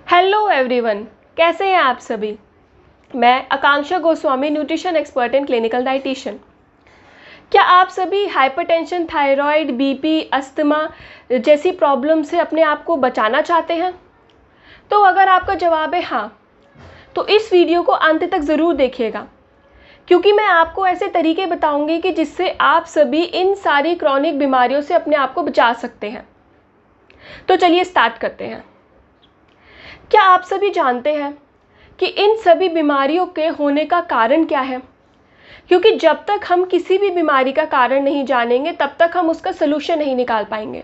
Hello everyone, कैसे हैं आप सभी। मैं Akanksha Goswami, nutrition expert and clinical dietitian. क्या आप सभी हाइपरटेंशन, थायराइड, बीपी, अस्थमा जैसी प्रॉब्लम से अपने आप को बचाना चाहते हैं? तो अगर आपका जवाब है हाँ, तो इस वीडियो को अंत तक ज़रूर देखिएगा, क्योंकि मैं आपको ऐसे तरीके बताऊंगी कि जिससे आप सभी इन सारी क्रॉनिक बीमारियों से अपने आप को बचा सकते हैं। तो चलिए स्टार्ट करते हैं। क्या आप सभी जानते हैं कि इन सभी बीमारियों के होने का कारण क्या है? क्योंकि जब तक हम किसी भी बीमारी का कारण नहीं जानेंगे, तब तक हम उसका सलूशन नहीं निकाल पाएंगे।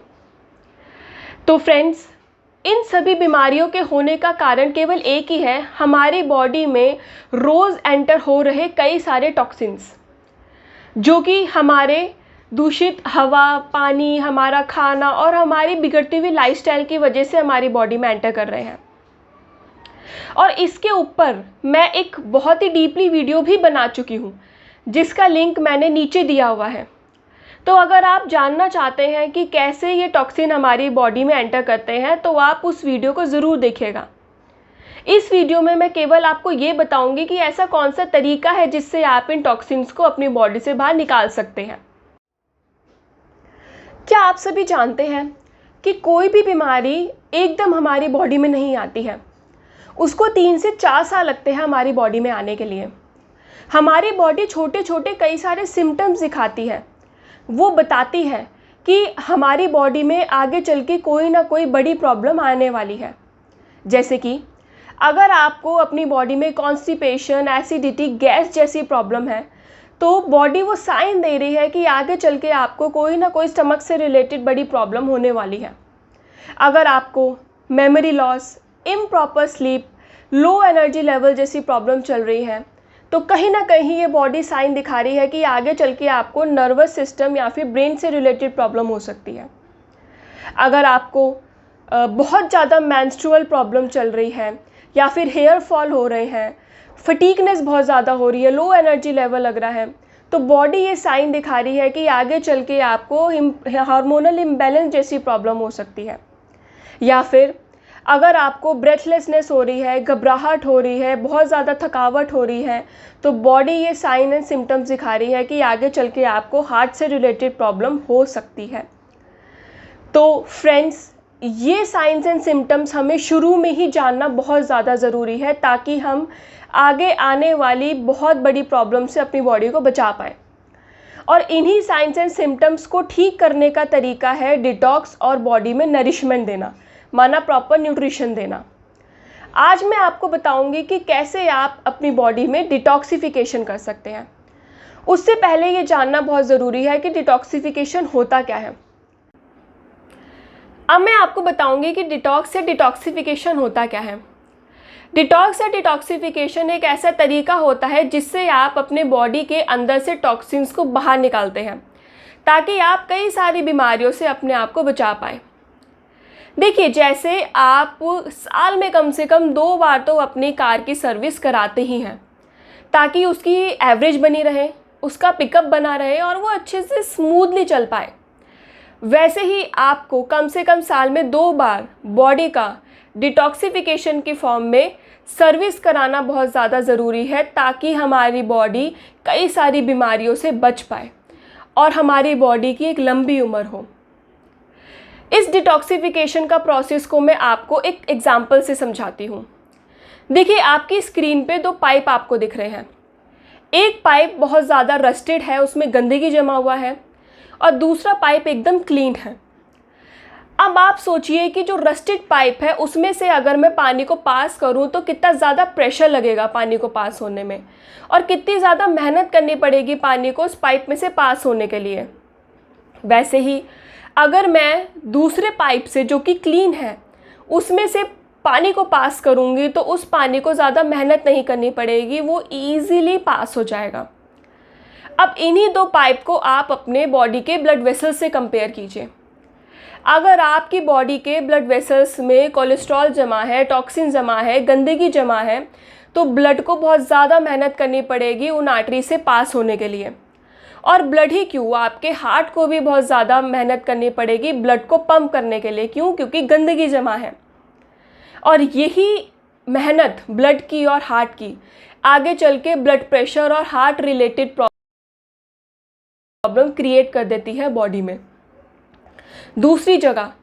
तो फ्रेंड्स, इन सभी बीमारियों के होने का कारण केवल एक ही है, हमारी बॉडी में रोज़ एंटर हो रहे कई सारे टॉक्सिन्स, जो कि हमारे दूषित हवा, पानी, हमारा खाना और हमारी बिगड़ती हुई लाइफस्टाइल की वजह से हमारी बॉडी में एंटर कर रहे हैं। और इसके ऊपर मैं एक बहुत ही डीपली वीडियो भी बना चुकी हूँ, जिसका लिंक मैंने नीचे दिया हुआ है। तो अगर आप जानना चाहते हैं कि कैसे ये टॉक्सिन हमारी बॉडी में एंटर करते हैं, तो आप उस वीडियो को ज़रूर देखिएगा। इस वीडियो में मैं केवल आपको ये बताऊंगी कि ऐसा कौन सा तरीका है जिससे आप इन टॉक्सिन्स को अपनी बॉडी से बाहर निकाल सकते हैं। क्या आप सभी जानते हैं कि कोई भी बीमारी एकदम हमारी बॉडी में नहीं आती है, उसको 3 से 4 साल लगते हैं हमारी बॉडी में आने के लिए। हमारी बॉडी छोटे छोटे कई सारे सिम्टम्स दिखाती है, वो बताती है कि हमारी बॉडी में आगे चल के कोई ना कोई बड़ी प्रॉब्लम आने वाली है। जैसे कि अगर आपको अपनी बॉडी में कॉन्स्टिपेशन, एसिडिटी, गैस जैसी प्रॉब्लम है, तो बॉडी वो साइन दे रही है कि आगे चल के आपको कोई ना कोई स्टमक से रिलेटेड बड़ी प्रॉब्लम होने वाली है। अगर आपको memory loss, improper sleep, low energy level जैसी प्रॉब्लम चल रही है, तो कहीं ना कहीं ये बॉडी साइन दिखा रही है कि आगे चल के आपको नर्वस सिस्टम या फिर ब्रेन से रिलेटेड प्रॉब्लम हो सकती है। अगर आपको बहुत ज़्यादा मेंस्ट्रुअल प्रॉब्लम चल रही है, या फिर हेयर फॉल हो रहे हैं, फटीकनेस बहुत ज़्यादा हो रही है, लो एनर्जी लेवल लग रहा है, तो बॉडी ये साइन दिखा रही है कि आगे चल के आपको हार्मोनल इम्बैलेंस जैसी प्रॉब्लम हो सकती है। या फिर अगर आपको ब्रेथलेसनेस हो रही है, घबराहट हो रही है, बहुत ज़्यादा थकावट हो रही है, तो बॉडी ये साइन एंड सिम्टम्स दिखा रही है कि आगे चल के आपको हार्ट से रिलेटेड प्रॉब्लम हो सकती है। तो फ्रेंड्स, ये साइंस एंड सिम्टम्स हमें शुरू में ही जानना बहुत ज़्यादा ज़रूरी है, ताकि हम आगे आने वाली बहुत बड़ी प्रॉब्लम से अपनी बॉडी को बचा पाएँ। और इन्हीं साइंस एंड सिम्टम्स को ठीक करने का तरीका है डिटॉक्स और बॉडी में नरिशमेंट देना, माना प्रॉपर न्यूट्रिशन देना। आज मैं आपको बताऊंगी कि कैसे आप अपनी बॉडी में डिटॉक्सिफिकेशन कर सकते हैं। उससे पहले ये जानना बहुत ज़रूरी है कि डिटॉक्सिफिकेशन होता क्या है। अब मैं आपको बताऊंगी कि डिटॉक्स या डिटॉक्सिफिकेशन होता क्या है। डिटॉक्स या डिटॉक्सिफिकेशन एक ऐसा तरीका होता है जिससे आप अपने बॉडी के अंदर से टॉक्सिन्स को बाहर निकालते हैं, ताकि आप कई सारी बीमारियों से अपने आप को बचा पाएँ। देखिए, जैसे आप साल में कम से कम 2 बार तो अपनी कार की सर्विस कराते ही हैं, ताकि उसकी एवरेज बनी रहे, उसका पिकअप बना रहे और वो अच्छे से स्मूथली चल पाए। वैसे ही आपको कम से कम साल में 2 बार बॉडी का डिटॉक्सिफिकेशन की फॉर्म में सर्विस कराना बहुत ज़्यादा ज़रूरी है, ताकि हमारी बॉडी कई सारी बीमारियों से बच पाए और हमारी बॉडी की एक लंबी उम्र हो। इस डिटॉक्सिफिकेशन का प्रोसेस को मैं आपको एक एग्जांपल से समझाती हूँ। देखिए, आपकी स्क्रीन पे 2 पाइप आपको दिख रहे हैं। एक पाइप बहुत ज़्यादा रस्टेड है, उसमें गंदगी जमा हुआ है, और दूसरा पाइप एकदम क्लीन है। अब आप सोचिए कि जो रस्टेड पाइप है, उसमें से अगर मैं पानी को पास करूँ तो कितना ज़्यादा प्रेशर लगेगा पानी को पास होने में, और कितनी ज़्यादा मेहनत करनी पड़ेगी पानी को उस पाइप में से पास होने के लिए। वैसे ही अगर मैं दूसरे पाइप से, जो कि क्लीन है, उसमें से पानी को पास करूँगी, तो उस पानी को ज़्यादा मेहनत नहीं करनी पड़ेगी, वो ईज़िली पास हो जाएगा। अब इन्हीं 2 पाइप को आप अपने बॉडी के ब्लड वेसल्स से कंपेयर कीजिए। अगर आपकी बॉडी के ब्लड वेसल्स में कोलेस्ट्रॉल जमा है, टॉक्सिन जमा है, गंदगी जमा है, तो ब्लड को बहुत ज़्यादा मेहनत करनी पड़ेगी उन आर्टरी से पास होने के लिए। और ब्लड ही क्यों, आपके हार्ट को भी बहुत ज़्यादा मेहनत करनी पड़ेगी ब्लड को पंप करने के लिए। क्यों? क्योंकि गंदगी जमा है। और यही मेहनत ब्लड की और हार्ट की आगे चल के ब्लड प्रेशर और हार्ट रिलेटेड प्रॉब्लम क्रिएट कर देती है बॉडी में। दूसरी जगह,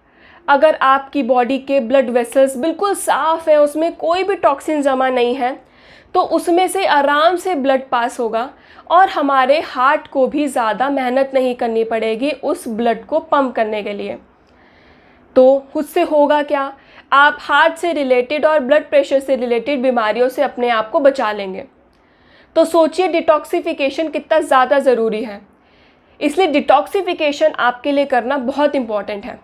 अगर आपकी बॉडी के ब्लड वेसल्स बिल्कुल साफ़ है, उसमें कोई भी टॉक्सिन जमा नहीं है, तो उसमें से आराम से ब्लड पास होगा और हमारे हार्ट को भी ज़्यादा मेहनत नहीं करनी पड़ेगी उस ब्लड को पंप करने के लिए। तो उससे होगा क्या, आप हार्ट से रिलेटेड और ब्लड प्रेशर से रिलेटेड बीमारियों से अपने आप को बचा लेंगे। तो सोचिए डिटॉक्सिफिकेशन कितना ज़्यादा ज़रूरी है। इसलिए डिटॉक्सिफिकेशन आपके लिए करना बहुत इम्पॉर्टेंट है।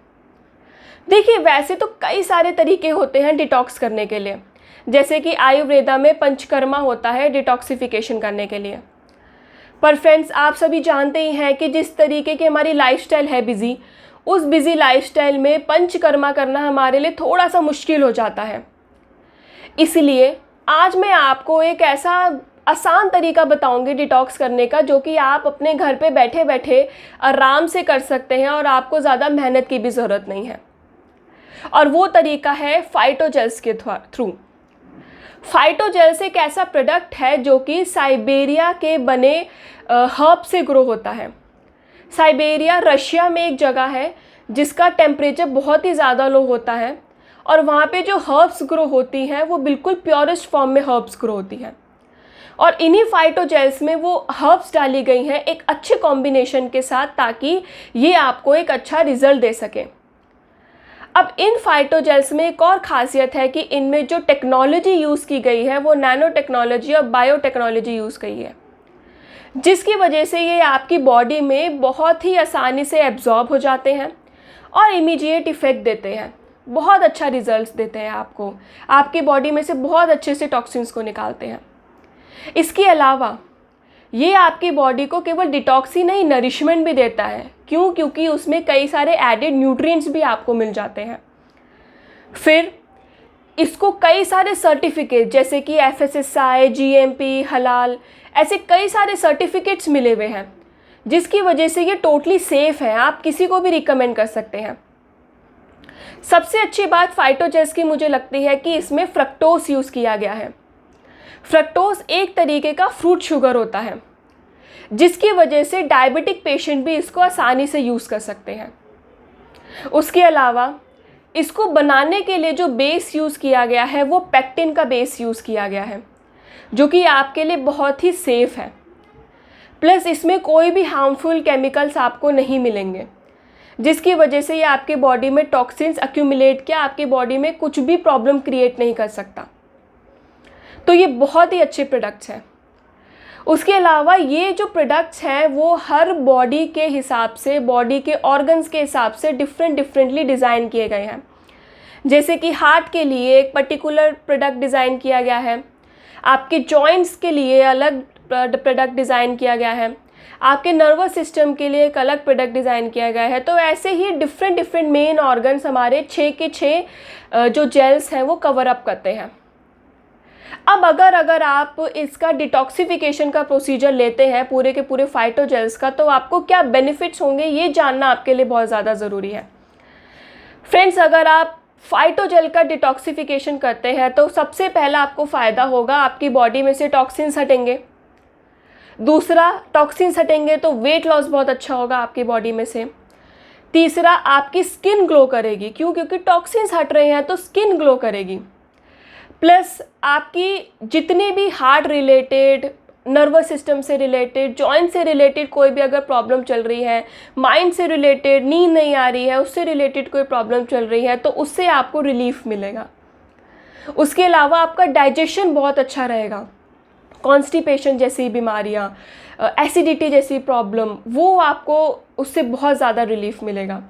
देखिए, वैसे तो कई सारे तरीके होते हैं डिटॉक्स करने के लिए, जैसे कि आयुर्वेदा में पंचकर्मा होता है डिटॉक्सिफिकेशन करने के लिए। पर फ्रेंड्स, आप सभी जानते ही हैं कि जिस तरीके की हमारी लाइफस्टाइल है बिज़ी, उस बिज़ी लाइफस्टाइल में पंचकर्मा करना हमारे लिए थोड़ा सा मुश्किल हो जाता है। इसलिए आज मैं आपको एक ऐसा आसान तरीका बताऊंगी डिटॉक्स करने का, जो कि आप अपने घर पे बैठे बैठे आराम से कर सकते हैं और आपको ज़्यादा मेहनत की भी ज़रूरत नहीं है। और वो तरीका है फाइटोजेल्स के थ्रू। फाइटोजेल्स एक ऐसा प्रोडक्ट है जो कि साइबेरिया के बने हर्ब से ग्रो होता है। साइबेरिया रशिया में एक जगह है जिसका टेम्परेचर बहुत ही ज़्यादा लो होता है, और वहाँ पे जो हर्ब्स ग्रो होती हैं वो बिल्कुल प्योरेस्ट फॉर्म में हर्ब्स ग्रो होती हैं। और इन्हीं फाइटोजेल्स में वो हर्ब्स डाली गई हैं एक अच्छे कॉम्बिनेशन के साथ, ताकि ये आपको एक अच्छा रिज़ल्ट दे सके। अब इन फाइटोजेल्स में एक और ख़ासियत है कि इनमें जो टेक्नोलॉजी यूज़ की गई है वो नैनो टेक्नोलॉजी और बायोटेक्नोलॉजी यूज़ की है, जिसकी वजह से ये आपकी बॉडी में बहुत ही आसानी से एब्जॉर्ब हो जाते हैं और इमीडिएट इफ़ेक्ट देते हैं। बहुत अच्छा रिजल्ट्स देते हैं आपको, आपकी बॉडी में से बहुत अच्छे से टॉक्सिन्स को निकालते हैं। इसके अलावा ये आपकी बॉडी को केवल डिटॉक्स ही नहीं, नरिशमेंट भी देता है। क्यों? क्योंकि उसमें कई सारे एडेड न्यूट्रिएंट्स भी आपको मिल जाते हैं। फिर इसको कई सारे सर्टिफिकेट जैसे कि FSSAI, GMP, हलाल, ऐसे कई सारे सर्टिफिकेट्स मिले हुए हैं, जिसकी वजह से ये टोटली सेफ़ है। आप किसी को भी रिकमेंड कर सकते हैं। सबसे अच्छी बात फाइटोजेल्स की मुझे लगती है कि इसमें फ्रक्टोज यूज़ किया गया है। फ्रक्टोज एक तरीके का फ्रूट शुगर होता है, जिसकी वजह से डायबिटिक पेशेंट भी इसको आसानी से यूज़ कर सकते हैं। उसके अलावा इसको बनाने के लिए जो बेस यूज़ किया गया है वो पेक्टिन का बेस यूज़ किया गया है, जो कि आपके लिए बहुत ही सेफ़ है। प्लस इसमें कोई भी हार्मफुल केमिकल्स आपको नहीं मिलेंगे, जिसकी वजह से ये आपके बॉडी में टॉक्सिन्स एक्यूमुलेट किया आपकी बॉडी में कुछ भी प्रॉब्लम क्रिएट नहीं कर सकता। तो ये बहुत ही अच्छे प्रोडक्ट्स हैं। उसके अलावा ये जो प्रोडक्ट्स हैं वो हर बॉडी के हिसाब से, बॉडी के ऑर्गन्स के हिसाब से डिफरेंटली डिज़ाइन किए गए हैं। जैसे कि हार्ट के लिए एक पर्टिकुलर प्रोडक्ट डिज़ाइन किया गया है, आपके जॉइंट्स के लिए अलग प्रोडक्ट डिज़ाइन किया गया है, आपके नर्वस सिस्टम के लिए एक अलग प्रोडक्ट डिज़ाइन किया गया है। तो ऐसे ही डिफरेंट मेन ऑर्गन्स हमारे 6 के 6 जो जेल्स हैं वो कवर अप करते हैं। अब अगर आप इसका डिटॉक्सिफिकेशन का प्रोसीजर लेते हैं पूरे के पूरे फाइटोजेल्स का, तो आपको क्या बेनिफिट्स होंगे ये जानना आपके लिए बहुत ज़्यादा ज़रूरी है। फ्रेंड्स, अगर आप फाइटोजेल का डिटॉक्सिफिकेशन करते हैं तो सबसे पहला आपको फ़ायदा होगा, आपकी बॉडी में से टॉक्सिन्स हटेंगे। दूसरा, टॉक्सिन्स हटेंगे तो वेट लॉस बहुत अच्छा होगा आपकी बॉडी में से। तीसरा, आपकी स्किन ग्लो करेगी। क्यों? क्योंकि टॉक्सिन्स हट रहे हैं तो स्किन ग्लो करेगी। प्लस आपकी जितनी भी हार्ट रिलेटेड, नर्वस सिस्टम से रिलेटेड, जॉइंट से रिलेटेड कोई भी अगर प्रॉब्लम चल रही है, माइंड से रिलेटेड, नींद नहीं आ रही है, उससे रिलेटेड कोई प्रॉब्लम चल रही है, तो उससे आपको रिलीफ मिलेगा। उसके अलावा आपका डाइजेशन बहुत अच्छा रहेगा। कॉन्स्टिपेशन जैसी बीमारियाँ, एसिडिटी जैसी प्रॉब्लम, वो आपको उससे बहुत ज़्यादा रिलीफ मिलेगा।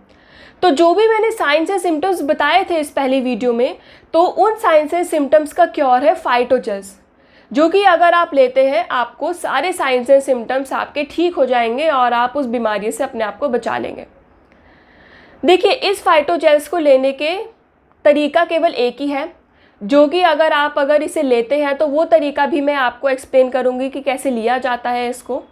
तो जो भी मैंने साइंस एंड सिम्टम्स बताए थे इस पहली वीडियो में, तो उन साइंस एंड सिम्टम्स का क्योर है फाइटोजेल्स, जो कि अगर आप लेते हैं आपको सारे साइंस एंड सिम्टम्स आपके ठीक हो जाएंगे और आप उस बीमारी से अपने आप को बचा लेंगे। देखिए, इस फाइटोजेल्स को लेने के तरीका केवल एक ही है, जो कि अगर इसे लेते हैं तो वो तरीका भी मैं आपको एक्सप्लेन करूँगी कि कैसे लिया जाता है इसको।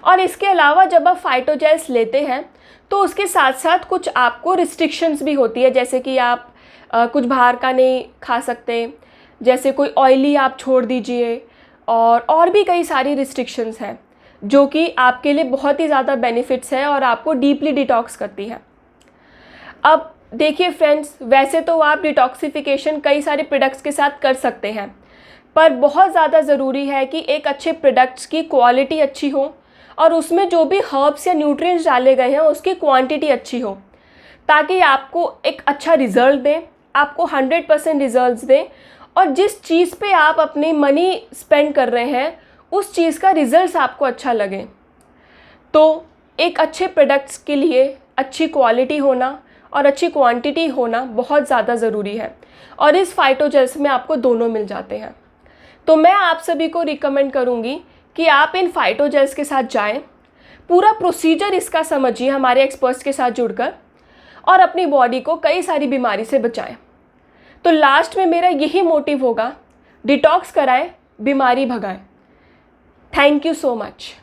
और इसके अलावा जब आप फाइटोजेल्स लेते हैं तो उसके साथ साथ कुछ आपको रिस्ट्रिक्शंस भी होती है, जैसे कि आप कुछ बाहर का नहीं खा सकते, जैसे कोई ऑयली आप छोड़ दीजिए, और भी कई सारी रिस्ट्रिक्शंस हैं जो कि आपके लिए बहुत ही ज़्यादा बेनिफिट्स है और आपको डीपली डिटॉक्स करती है। अब देखिए फ्रेंड्स, वैसे तो आप डिटॉक्सिफिकेशन कई सारे प्रोडक्ट्स के साथ कर सकते हैं, पर बहुत ज़्यादा ज़रूरी है कि एक अच्छे प्रोडक्ट्स की क्वालिटी अच्छी हो और उसमें जो भी हर्ब्स या न्यूट्रिएंट्स डाले गए हैं उसकी क्वांटिटी अच्छी हो, ताकि आपको एक अच्छा रिज़ल्ट दें, आपको 100% रिज़ल्ट दें, और जिस चीज़ पे आप अपनी मनी स्पेंड कर रहे हैं उस चीज़ का रिज़ल्ट आपको अच्छा लगे। तो एक अच्छे प्रोडक्ट्स के लिए अच्छी क्वालिटी होना और अच्छी क्वांटिटी होना बहुत ज़्यादा ज़रूरी है, और इस फाइटोजेल्स में आपको दोनों मिल जाते हैं। तो मैं आप सभी को रिकमेंड करूँगी कि आप इन फाइटोजेल्स के साथ जाएं, पूरा प्रोसीजर इसका समझिए हमारे एक्सपर्ट्स के साथ जुड़कर, और अपनी बॉडी को कई सारी बीमारी से बचाएं। तो लास्ट में मेरा यही मोटिव होगा, डिटॉक्स कराएं, बीमारी भगाएं। Thank you so much.